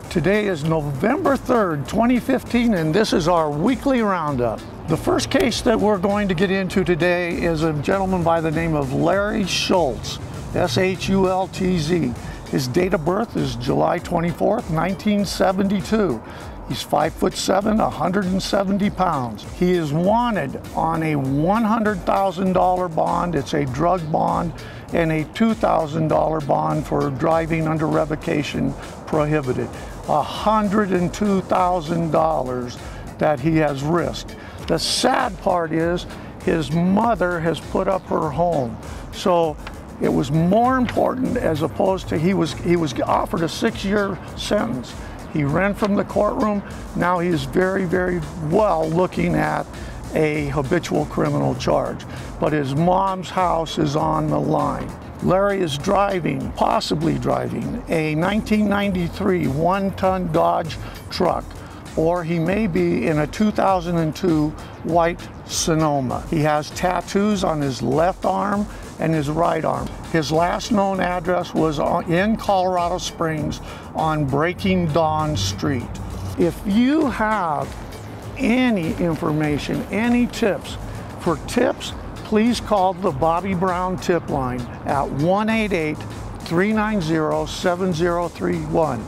Today is November 3rd, 2015, and this is our weekly roundup. The first case that we're going to get into today is a gentleman by the name of Larry Schultz, S-H-U-L-T-Z. His date of birth is July 24th, 1972. He's 5'7", 170 pounds. He is wanted on a $100,000 bond. It's a drug bond, and a $2,000 bond for driving under revocation prohibited. $102,000 that he has risked. The sad part is his mother has put up her home. So it was more important, as opposed to he was offered a 6-year sentence. He ran from the courtroom. Now he is very, very well looking at a habitual criminal charge. But his mom's house is on the line. Larry is driving, possibly driving, a 1993 one-ton Dodge truck, or he may be in a 2002 white Sonoma. He has tattoos on his left arm and his right arm. His last known address was in Colorado Springs on Breaking Dawn Street. If you have any information, any tips, please call the Bobby Brown tip line at 1-888-390-7031.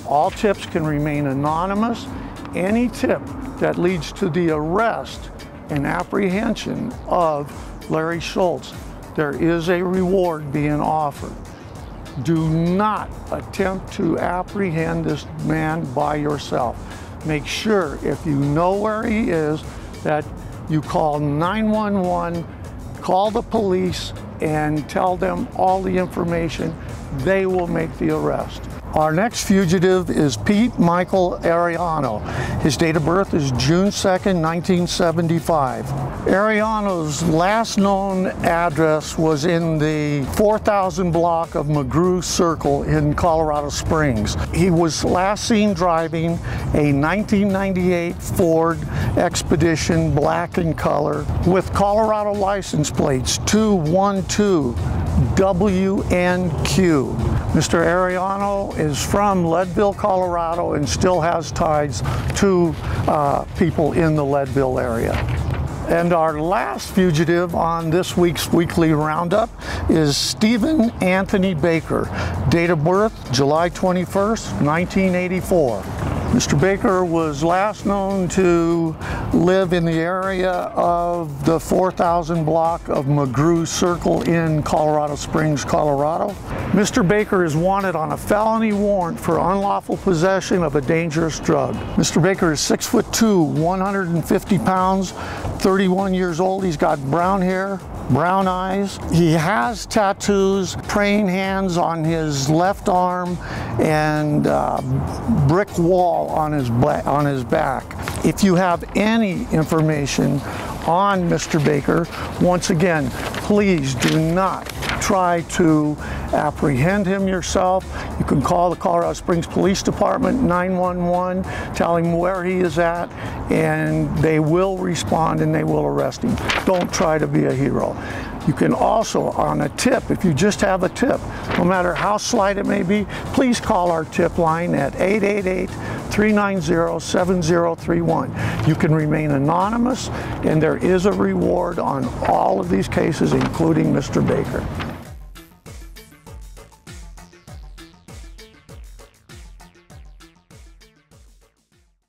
All tips can remain anonymous. Any tip that leads to the arrest and apprehension of Larry Schultz, there is a reward being offered. Do not attempt to apprehend this man by yourself. Make sure, if you know where he is, that you call 911, call the police, and tell them all the information. They will make the arrest. Our next fugitive is Pete Michael Ariano. His date of birth is June 2nd, 1975. Ariano's last known address was in the 4000 block of McGrew Circle in Colorado Springs. He was last seen driving a 1998 Ford Expedition, black in color, with Colorado license plates 212WNQ. Mr. Ariano is from Leadville, Colorado, and still has ties to people in the Leadville area. And our last fugitive on this week's weekly roundup is Stephen Anthony Baker. Date of birth, July 21st, 1984. Mr. Baker was last known to live in the area of the 4000 block of McGrew Circle in Colorado Springs, Colorado. Mr. Baker is wanted on a felony warrant for unlawful possession of a dangerous drug. Mr. Baker is 6'2", 150 pounds, 31 years old. He's got brown hair, brown eyes. He has tattoos, praying hands on his left arm, and brick wall on his back. If you have any information on Mr. Baker, once again, please do not try to apprehend him yourself. You can call the Colorado Springs Police Department, 911, tell him where he is at, and they will respond and they will arrest him. Don't try to be a hero. You can also, on a tip, if you just have a tip, no matter how slight it may be, please call our tip line at 888-390-7031. You can remain anonymous, and there is a reward on all of these cases, including Mr. Baker.